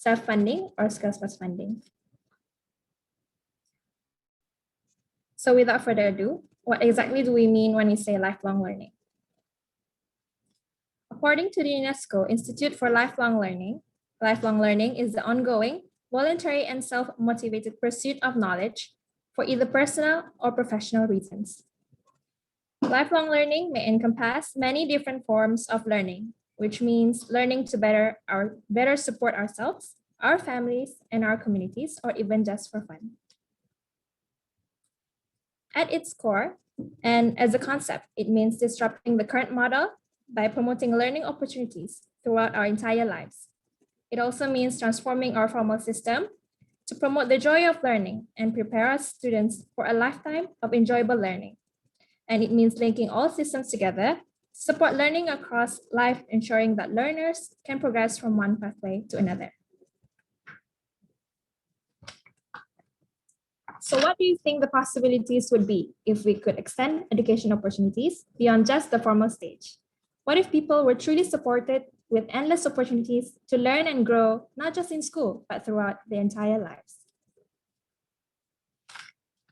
self-funding, or skills plus funding. So without further ado, what exactly do we mean when we say lifelong learning? According to the UNESCO Institute for Lifelong Learning is the ongoing, voluntary, and self-motivated pursuit of knowledge for either personal or professional reasons. Lifelong learning may encompass many different forms of learning, which means learning to better support ourselves, our families, and our communities, or even just for fun. At its core, and as a concept, it means disrupting the current model by promoting learning opportunities throughout our entire lives. It also means transforming our formal system to promote the joy of learning and prepare our students for a lifetime of enjoyable learning. And it means linking all systems together to support learning across life, ensuring that learners can progress from one pathway to another. So what do you think the possibilities would be if we could extend education opportunities beyond just the formal stage? What if people were truly supported with endless opportunities to learn and grow, not just in school, but throughout their entire lives?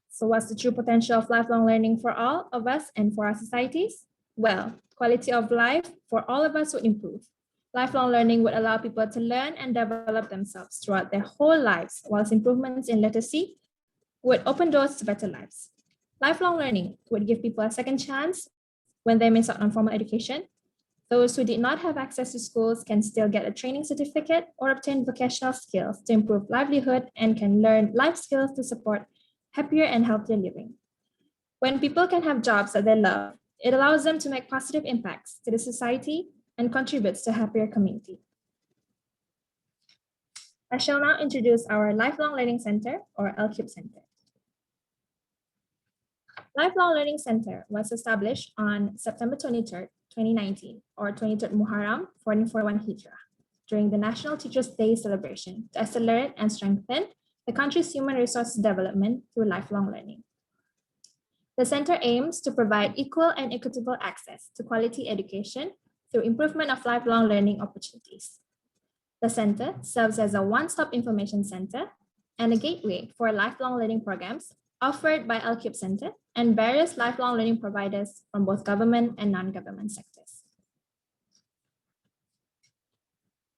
So what's the true potential of lifelong learning for all of us and for our societies? Well, quality of life for all of us would improve. Lifelong learning would allow people to learn and develop themselves throughout their whole lives, whilst improvements in literacy would open doors to better lives. Lifelong learning would give people a second chance when they miss out on formal education. Those who did not have access to schools can still get a training certificate or obtain vocational skills to improve livelihood and can learn life skills to support happier and healthier living. When people can have jobs that they love, it allows them to make positive impacts to the society and contributes to a happier community. I shall now introduce our Lifelong Learning Center, or LCUB Center. Lifelong Learning Center was established on September 23rd, 2019, or 23rd Muharram 1441 Hijrah, during the National Teachers' Day celebration to accelerate and strengthen the country's human resources development through lifelong learning. The center aims to provide equal and equitable access to quality education through improvement of lifelong learning opportunities. The center serves as a one-stop information center and a gateway for lifelong learning programs offered by LCUB Center and various lifelong learning providers from both government and non-government sectors.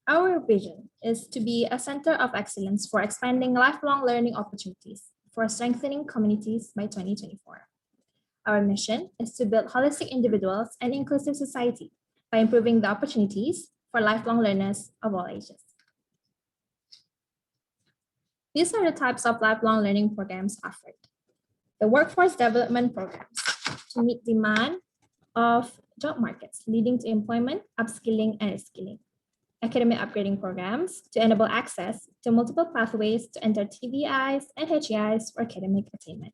Our vision is to be a center of excellence for expanding lifelong learning opportunities for strengthening communities by 2024. Our mission is to build holistic individuals and inclusive society by improving the opportunities for lifelong learners of all ages. These are the types of lifelong learning programs offered. The workforce development programs to meet demand of job markets, leading to employment, upskilling, and reskilling. Academic upgrading programs to enable access to multiple pathways to enter TVIs and HEIs for academic attainment.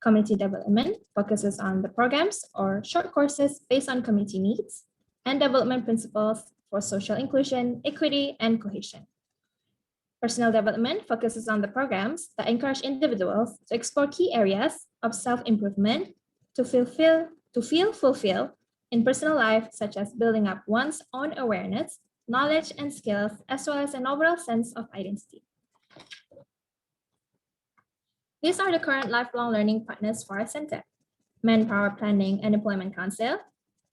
Community development focuses on the programs or short courses based on community needs and development principles for social inclusion, equity, and cohesion. Personal development focuses on the programs that encourage individuals to explore key areas of self-improvement to feel fulfilled in personal life, such as building up one's own awareness, knowledge, and skills, as well as an overall sense of identity. These are the current lifelong learning partners for our center: Manpower Planning and Employment Council,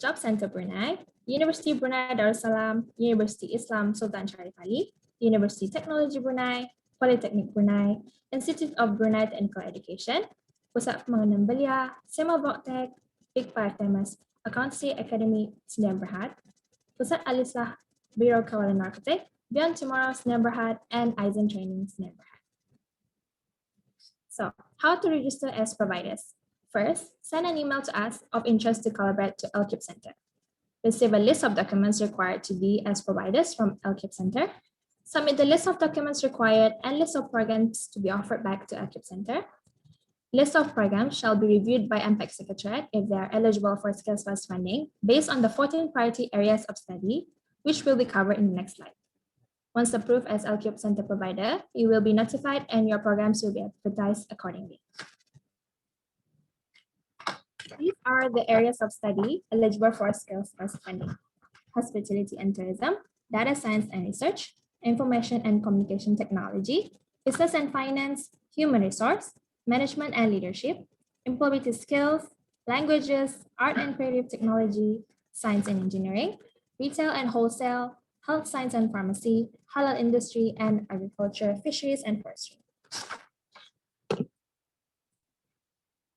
Job Center Brunei, University Brunei Darussalam, University Islam Sultan Sharif Ali, University Technology Brunei, Polytechnic Brunei, Institute of Brunei Technical Education, Pusat Pengembangan Belia, Sema Boktek, Big Five Temas, Accountancy Academy Sdn Bhd, Pusat Alislah Biro Kawalan Architect, Beyond Tomorrow Sdn Bhd, and Eisen Training Sdn Bhd. So, how to register as providers? First, send an email to us of interest to collaborate to LCUB Center. Receive a list of documents required to be as providers from LCUB Center. Submit the list of documents required and list of programs to be offered back to LCUB Center. List of programs shall be reviewed by MPEC Secretariat if they are eligible for Skills Plus funding based on the 14 priority areas of study, which will be covered in the next slide. Once approved as LCUB Center provider, you will be notified and your programs will be advertised accordingly. These are the areas of study eligible for Skills Plus funding: hospitality and tourism, data science and research, information and communication technology, business and finance, human resource, management and leadership, employability skills, languages, art and creative technology, science and engineering, retail and wholesale, health science and pharmacy, halal industry, and agriculture, fisheries, and forestry.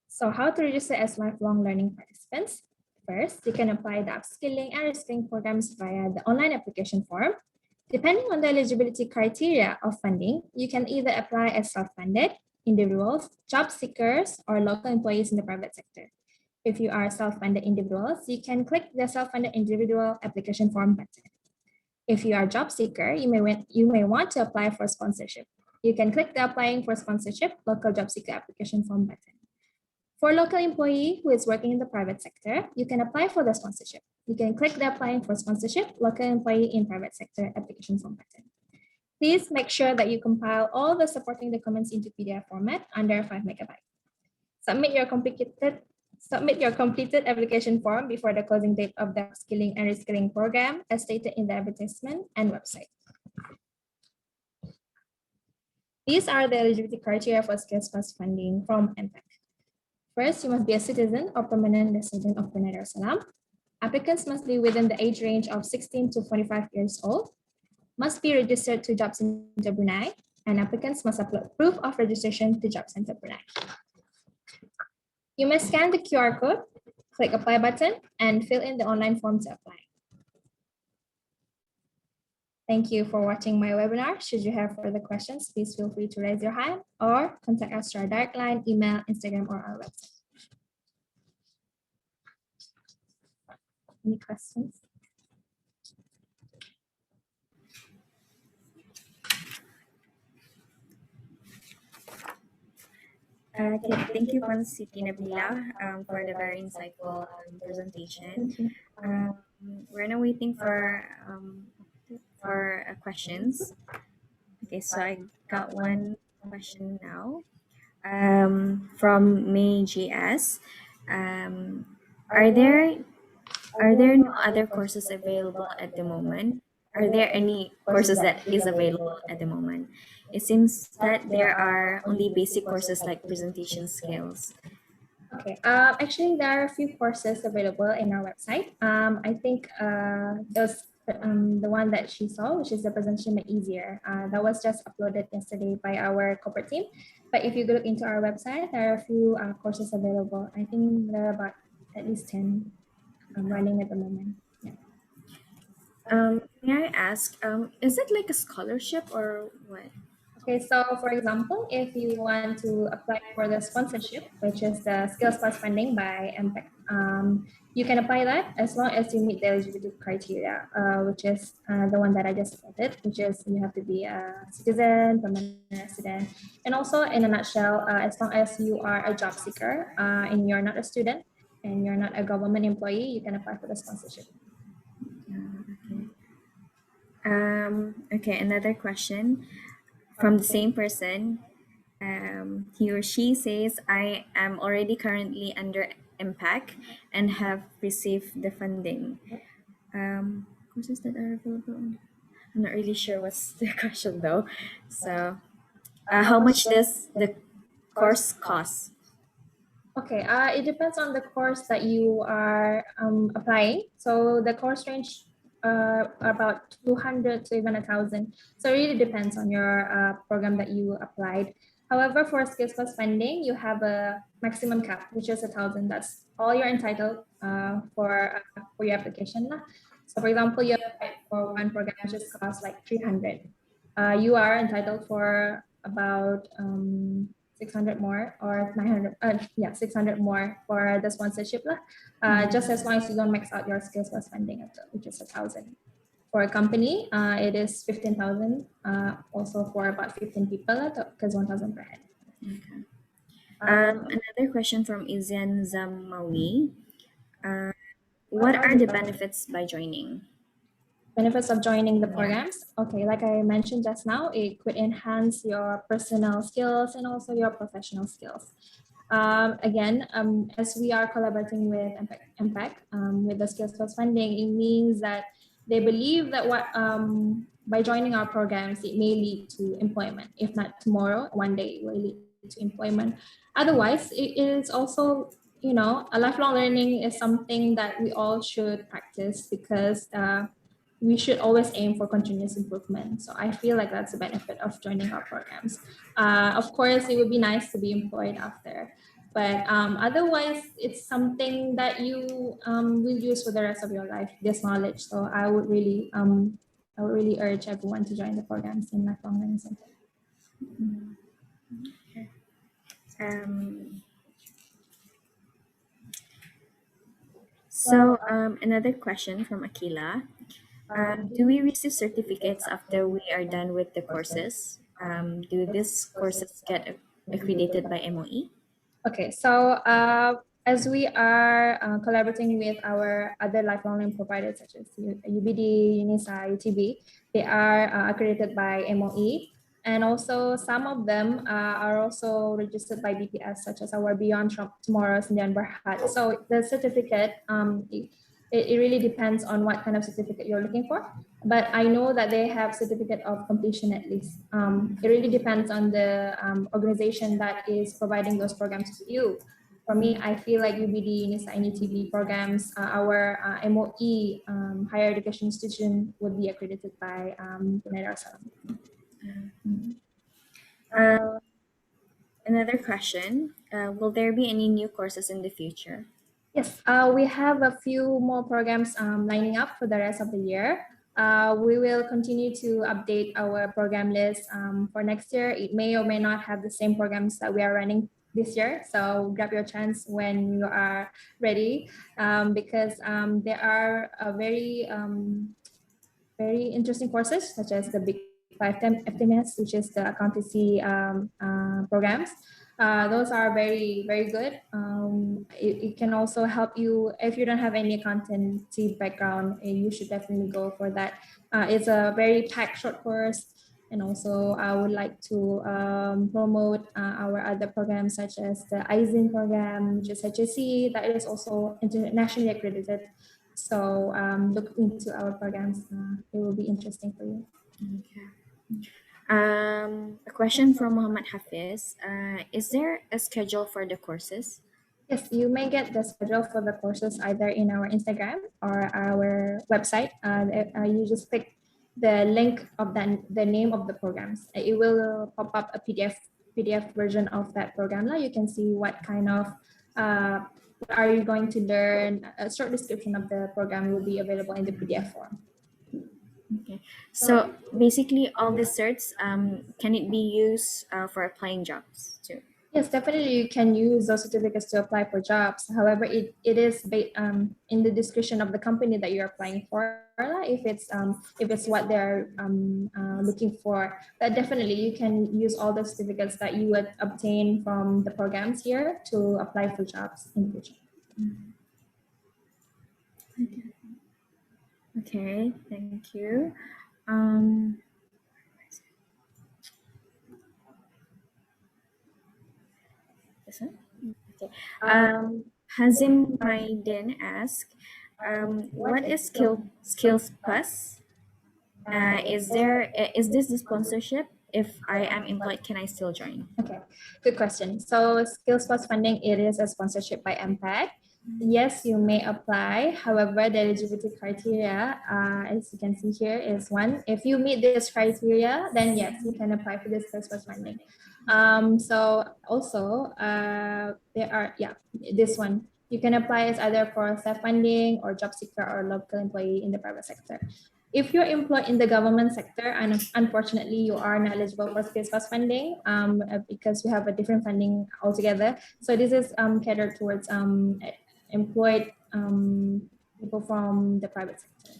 So how to register as lifelong learning participants? First, you can apply the upskilling and reskilling programs via the online application form. Depending on the eligibility criteria of funding, you can either apply as self-funded, individuals, job seekers, or local employees in the private sector. If you are self-funded individuals, you can click the self-funded individual application form button. If you are a job seeker, you may want to apply for sponsorship. You can click the applying for sponsorship local job seeker application form button. For local employee who is working in the private sector, you can apply for the sponsorship. You can click the applying for sponsorship local employee in private sector application form button. Please make sure that you compile all the supporting documents into PDF format under 5 megabytes. Submit your completed application form before the closing date of the skilling and reskilling program as stated in the advertisement and website. These are the eligibility criteria for Skills Plus funding from MPEC. First, you must be a citizen or permanent resident of Brunei Darussalam. Applicants must be within the age range of 16 to 45 years old, must be registered to Job Center Brunei, and applicants must upload proof of registration to Job Center Brunei. You must scan the QR code, click apply button, and fill in the online form to apply. Thank you for watching my webinar. Should you have further questions, please feel free to raise your hand or contact us through our direct line, email, Instagram, or our website. Any questions? Okay, thank you, Siti Nabilah, for the very insightful presentation. We're now waiting for questions. Okay, so I got one question now from May GS. Are there no other courses available at the moment? Are there any courses that is available at the moment? It seems that there are only basic courses like presentation skills. Okay, actually there are a few courses available in our website. I think those the one that she saw, which is the presentation made easier, that was just uploaded yesterday by our corporate team. But if you look into our website, there are a few courses available. I think there are about at least 10 running at the moment. Yeah. May I ask, is it like a scholarship or what? Okay, so for example, if you want to apply for the sponsorship, which is the Skills Plus funding by MPEC, you can apply that as long as you meet the eligibility criteria, which is the one that I just stated, which is you have to be a citizen, permanent resident, and also in a nutshell, as long as you are a job seeker and you're not a student and you're not a government employee, you can apply for the sponsorship. Okay, another question from the same person. He or she says, I am already currently under MPAC and have received the funding. Courses that are available. I'm not really sure what's the question though. So, how much does the course cost? Okay, it depends on the course that you are applying. So the course range about 200 to even 1,000. So it really depends on your program that you applied. However, for Skills Plus funding, you have a maximum cap, which is 1,000. That's all you're entitled for your application. So for example, you applied for one program which just costs like 300. You are entitled for about 600 more or 900, 600 more for the sponsorship, just as long as you don't max out your Skills Plus funding, which is 1,000. For a company, it is 15,000, also for about 15 people, because 1,000 per head. Okay. Another question from Izian Zamawi. What are the benefits by joining? Benefits of joining the programs. Okay, like I mentioned just now, it could enhance your personal skills and also your professional skills. Again, as we are collaborating with MPEC with the Skills Plus funding, it means that they believe that by joining our programs, it may lead to employment. If not tomorrow, one day it will lead to employment. Otherwise, it is also, a lifelong learning is something that we all should practice because we should always aim for continuous improvement. So I feel like that's the benefit of joining our programs. Of course, it would be nice to be employed after, but otherwise, it's something that you will use for the rest of your life, this knowledge. So I would really urge everyone to join the programs in Lifelong Learning Center. Another question from Akila. Do we receive certificates after we are done with the courses? Do these courses get accredited by MOE? Okay, so as we are collaborating with our other lifelong learning providers such as UBD, UNISA, UTB, they are accredited by MOE. And also some of them are also registered by BPS, such as our Beyond Tomorrow's Indian Berhad. So the certificate, it really depends on what kind of certificate you're looking for. But I know that they have certificate of completion at least. It really depends on the organization that is providing those programs to you. For me, I feel like UBD, UNISA, and UTB programs, our MOE, higher education institution, would be accredited by United Arab. Another question, will there be any new courses in the future? Yes, we have a few more programs lining up for the rest of the year. We will continue to update our program list for next year. It may or may not have the same programs that we are running this year. So grab your chance when you are ready, because there are very interesting courses such as the Big Five FTMS, which is the accountancy programs. Those are very, very good. It can also help you if you don't have any accountancy background. You should definitely go for that. It's a very packed short course. And also I would like to promote our other programs such as the ISIN program, which is HSC, that is also internationally accredited. So look into our programs. It will be interesting for you. Okay. A question from Muhammad Hafiz. Is there a schedule for the courses? Yes, you may get the schedule for the courses either in our Instagram or our website. You just click the link of the name of the programs. It will pop up a PDF version of that program. Now you can see what kind of what are you going to learn. A short description of the program will be available in the PDF form. Okay, so basically all the certs, can it be used for applying jobs too? Yes, definitely you can use those certificates to apply for jobs. However, it is in the discretion of the company that you're applying for. If it's what they're looking for, that definitely you can use all the certificates that you would obtain from the programs here to apply for jobs in the future. Okay, thank you. This one? Okay. Hazim Maiden asked, what is Skills Plus? Is this the sponsorship? If I am employed, can I still join? Okay, good question. So Skills Plus funding, it is a sponsorship by MPAC. Yes, you may apply. However, the eligibility criteria, as you can see here, is one. If you meet this criteria, then yes, you can apply for this Skills Plus funding. So also, there are, this one. You can apply as either for self-funding or job seeker or local employee in the private sector. If you're employed in the government sector, and unfortunately you are not eligible for Skills Plus funding because we have a different funding altogether. So this is catered towards employed people from the private sector.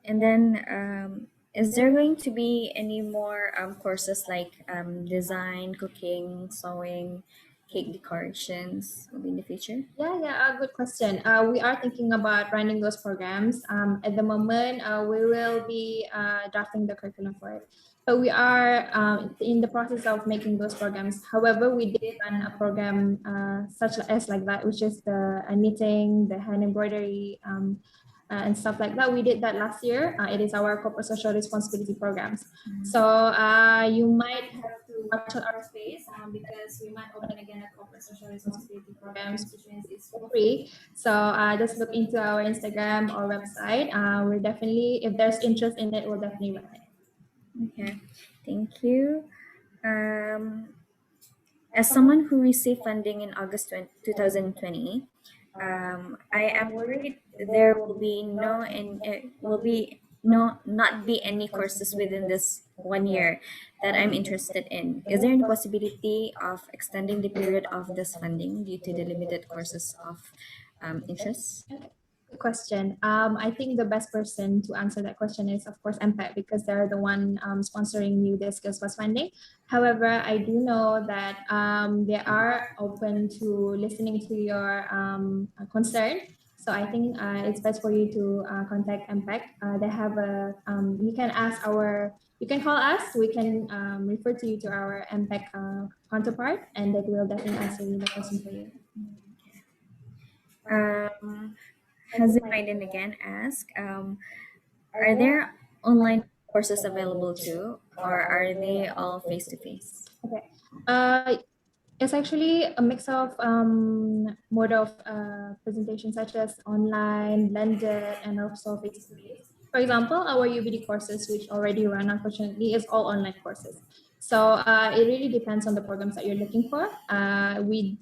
And then, is there going to be any more courses like design, cooking, sewing, cake decorations will be in the future? Yeah, good question. We are thinking about running those programs. At the moment, we will be drafting the curriculum for it. But we are in the process of making those programs. However, we did run a program such as like that, which is the knitting, the hand embroidery, and stuff like that. We did that last year. It is our corporate social responsibility programs. So you might have to watch out our space because we might open again a corporate social responsibility programs, which means it's for free. So just look into our Instagram or website. We're definitely, if there's interest in it, we'll definitely run it. Okay, thank you. As someone who received funding in August 2020, I am worried there will be not be any courses within this 1 year that I'm interested in. Is there any possibility of extending the period of this funding due to the limited courses of interest? Good question. I think the best person to answer that question is, of course, MPAC, because they're the one sponsoring you the Skills Plus funding. However, I do know that they are open to listening to your concern. So I think it's best for you to contact MPAC. They have a, you can ask you can call us. We can refer to you to our MPAC counterpart, and they will definitely answer the question for you. Hj Abu again ask, are there online courses available too, or are they all face to face? Okay. It's actually a mix of mode of presentation, such as online, blended, and also face-to-face. For example, our UBD courses, which already run, unfortunately, is all online courses. So it really depends on the programs that you're looking for. We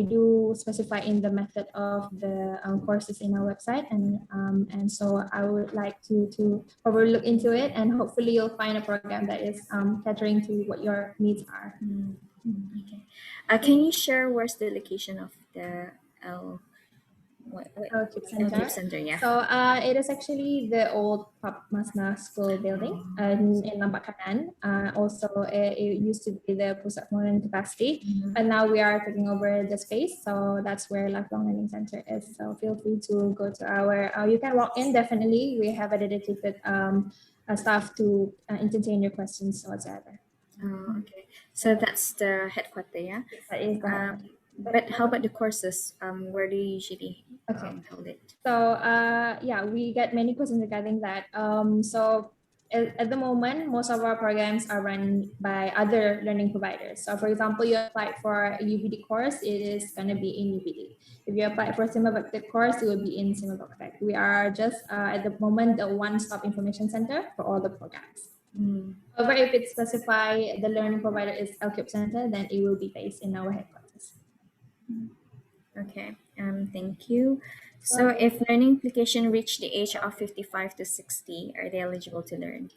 do specify in the method of the courses in our website, and so I would like to probably look into it, and hopefully you'll find a program that is catering to what your needs are. Okay. Can you share where's the location of the Center. Center? Yeah. So it is actually the old Pap Masna School building in Lambat Kanan. Also, it used to be the Pusat Pengenalan Capacity, but now we are taking over the space. So that's where Lifelong Learning Center is. So feel free to go to our, you can walk in, definitely. We have a dedicated staff to entertain your questions whatsoever. Oh, okay. So that's the headquarters, yeah? That is the headquarters. But how about the courses? Where do you usually hold it? So yeah, we get many questions regarding that. So at the moment, most of our programs are run by other learning providers. So for example, you applied for a UBD course, it is going to be in UBD. If you apply for a Simavactech course, it will be in Simavactech. We are just at the moment the one-stop information center for all the programs. However, if it specify the learning provider is LCUB Center, then it will be based in our headquarters. Okay, thank you. So if learning application reach the age of 55 to 60, are they eligible to learn?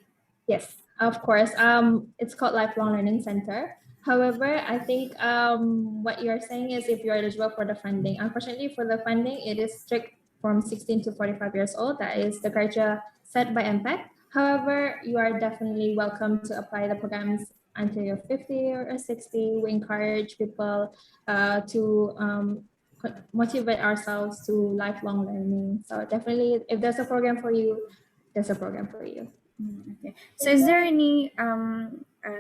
Yes, of course. It's called Lifelong Learning Center. However, I think what you're saying is if you're eligible for the funding. Unfortunately, for the funding, it is strict from 16 to 45 years old. That is the criteria set by MPAC. However, you are definitely welcome to apply the programs until you're 50 or 60. We encourage people to motivate ourselves to lifelong learning. So definitely, if there's a program for you, there's a program for you. Okay. So is there any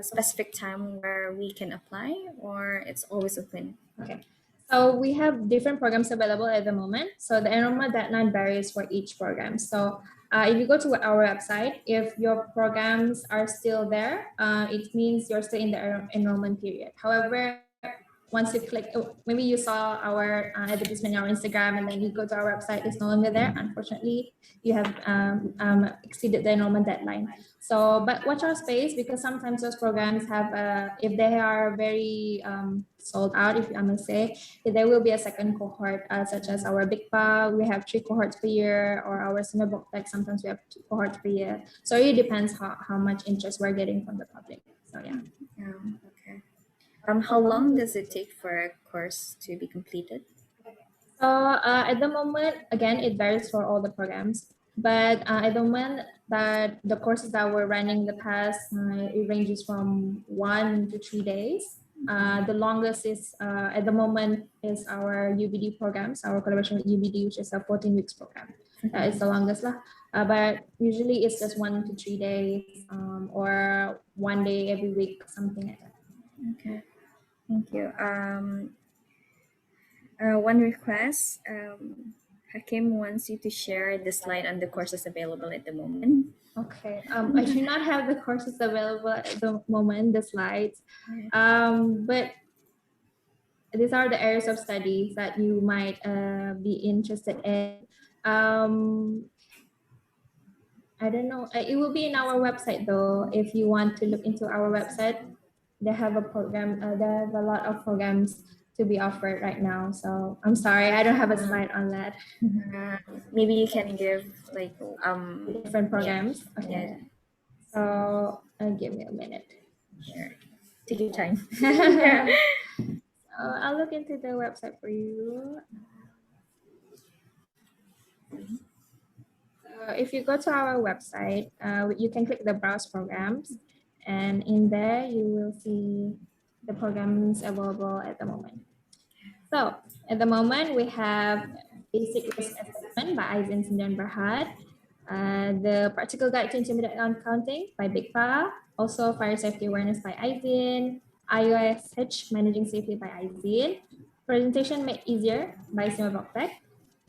specific time where we can apply, or it's always open? Okay. So we have different programs available at the moment. So the enrollment deadline varies for each program. So if you go to our website, if your programs are still there, it means you're still in the enrollment period. However, once you click, maybe you saw our advertisement on our Instagram and then you go to our website, it's no longer there. Unfortunately, you have exceeded the enrollment deadline. So, but watch our space, because sometimes those programs have, if they are very sold out, if I may say, there will be a second cohort, such as our Big Pa, we have 3 cohorts per year, or our Sinabok, sometimes we have 2 cohorts per year. So it depends how much interest we're getting from the public. So yeah. Okay. How long does it take for a course to be completed? So at the moment, again, it varies for all the programs. But at the moment that the courses that we're running in the past, it ranges from 1 to 3 days. The longest is at the moment is our UBD programs, our collaboration with UBD, which is a 14 weeks program. It's the longest lah. But usually it's just 1 to 3 days or 1 day every week, something like that. Okay, thank you. One request, Hakim wants you to share the slide on the courses available at the moment. Okay, I do not have the courses available at the moment, the slides, but these are the areas of studies that you might be interested in. I don't know, it will be in our website though. If you want to look into our website, they have a program, they have a lot of programs to be offered right now. So I'm sorry, I don't have a slide on that. Maybe you can give like Different programs. Yeah. Okay. Yeah. So give me a minute. Sure. Take your time. I'll look into the website for you. If you go to our website, you can click the browse programs, and in there you will see the programs available at the moment. So at the moment we have Basic Risk Assessment by Aizin Sindan Berhad, the Practical Guide to Intermediate Accounting by BIGPA, also Fire Safety Awareness by Aizin, IOSH Managing Safely by Aizin, Presentation Made Easier by Sima Block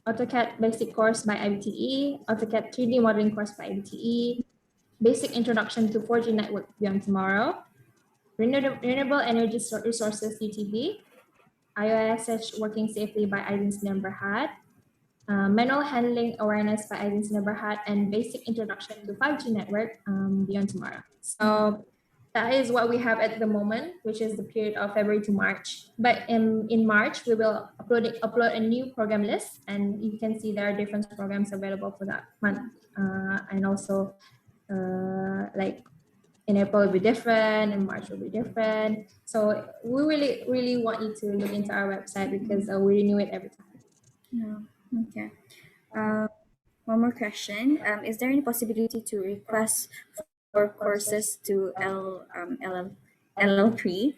AutoCAD Basic Course by IBTE, AutoCAD 3D Modeling Course by IBTE, Basic Introduction to 4G Network Beyond Tomorrow, Renewable Energy Resources UTB, IOSH Working Safely by Aizin Sindan Berhad, Manual Handling Awareness by Aizin Sindan Berhad, and Basic Introduction to 5G Network Beyond Tomorrow. So that is what we have at the moment, which is the period of February to March. But in March, we will upload a new program list, and you can see there are different programs available for that month. And also, like in April will be different, in March will be different. So we really want you to look into our website because we renew it every time. Yeah. Okay. One more question. Is there any possibility to request for courses to LL3?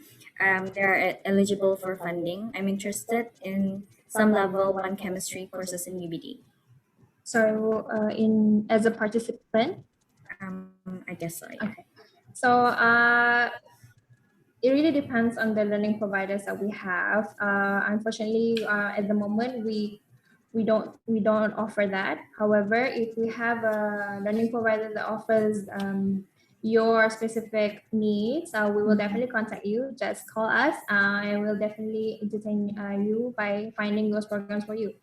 They are eligible for funding. I'm interested in some level 1 chemistry courses in UBD. So as a participant? I guess so, yeah. Okay. So it really depends on the learning providers that we have. Unfortunately, at the moment, we don't offer that. However, if we have a learning provider that offers your specific needs, we will definitely contact you. Just call us and we'll definitely entertain you by finding those programs for you.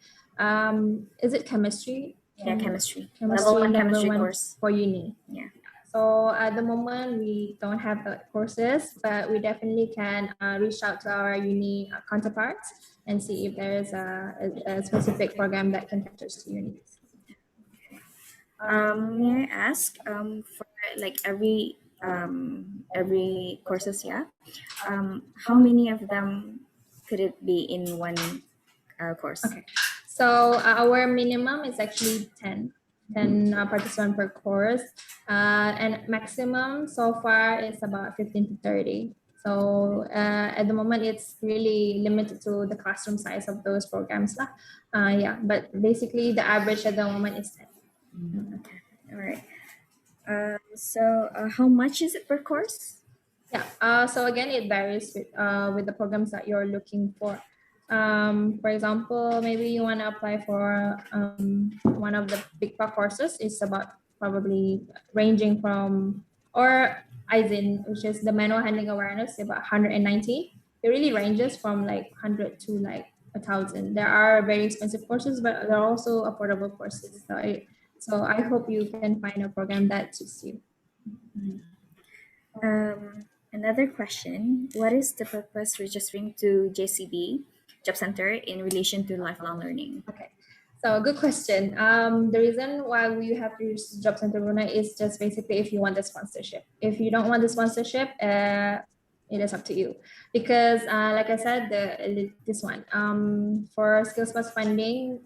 Is it chemistry? Yeah, chemistry. Chemistry Level 1 level chemistry 1 course. for uni. Yeah. So at the moment, we don't have the courses, but we definitely can reach out to our uni counterparts and see if there is a specific program that can cater to your needs. May I ask, for like every courses, yeah, how many of them could it be in one course? Okay, so our minimum is actually 10 participants per course, and maximum so far is about 15 to 30. So at the moment, it's really limited to the classroom size of those programs. Yeah, but basically the average at the moment is 10. Okay, all right. So how much is it per course? Yeah, so again, it varies with the programs that you're looking for. For example, maybe you want to apply for one of the big courses. It's about probably ranging from, or ISIN, which is the manual handling awareness, about 190. It really ranges from like 100 to like 1,000. There are very expensive courses, but there are also affordable courses. So I hope you can find a program that suits you. Another question: what is the purpose registering to JCB Job Center in relation to lifelong learning? Okay, so good question. The reason why we have to use Job Center Brunei is just basically if you want the sponsorship. If you don't want the sponsorship, it is up to you. Because like I said, this one for Skills Plus funding,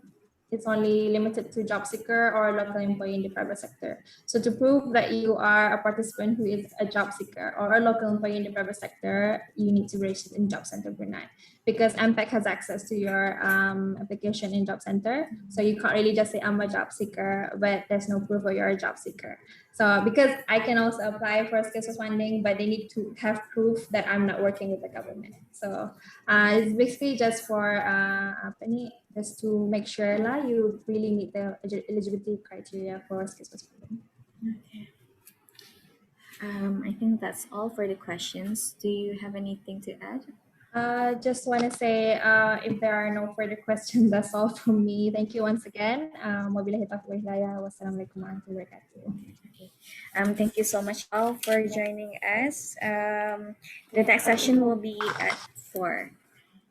it's only limited to job seeker or local employee in the private sector. So to prove that you are a participant who is a job seeker or a local employee in the private sector, you need to register in Job Center Brunei, because MPEC has access to your application in Job Center. So you can't really just say I'm a job seeker, but there's no proof that you're a job seeker. So because I can also apply for skills funding, but they need to have proof that I'm not working with the government. So it's basically just for just to make sure lah you really meet the eligibility criteria for skills funding. I think that's all for the questions. Do you have anything to add? Just want to say if there are no further questions, that's all from me. Thank you once again. Wabillahi taufiq wal hidayah. Wassalamualaikum warahmatullahi wabarakatuh. Thank you so much all for joining us. The next session will be at 4.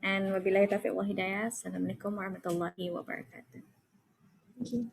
And wabillahi taufiq wal hidayah. Assalamualaikum warahmatullahi wabarakatuh. Thank you.